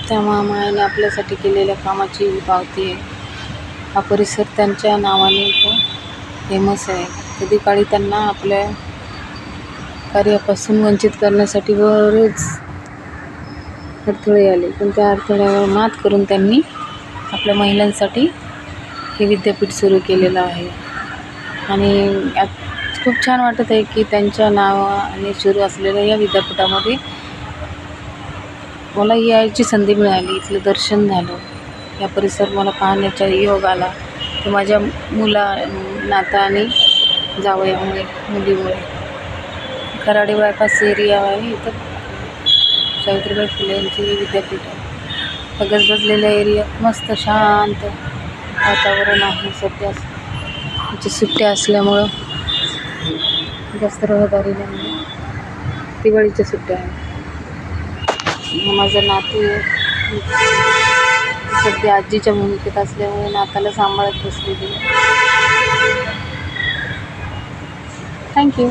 त्या महामायाने आपल्यासाठी केलेल्या कामाची पावती आहे. हा परिसर त्यांच्या नावाने तो फेमस आहे. कधी काळी त्यांना आपल्या कार्यापासून वंचित करण्यासाठी बरेच अडथळे आले, पण त्या अडथळ्यावर मात करून त्यांनी आपल्या महिलांसाठी हे विद्यापीठ सुरू केलेलं आहे. आणि खूप छान वाटत आहे की त्यांच्या नावाने सुरू असलेल्या या विद्यापीठामध्ये मला यायची संधी मिळाली. इथलं दर्शन झालं, या परिसर मला पाहण्याचा योग आला. ते माझ्या नाता आणि जावयामुळे, मुलीमुळे. खराडे बायपास एरिया आहे, इथं सावित्रीबाई फुले यांची विद्यापीठ आहे. गजबजलेल्या एरियात मस्त शांत वातावरण आहे. सध्या त्याची सुट्ट्या असल्यामुळं जास्त रहदारी नाही. दिवाळीच्या सुट्ट्या आहे. माझं नातू सध्या आजीच्या भूमिकेत असल्यामुळे नाताला सांभाळत बसलेली आहे. थँक्यू.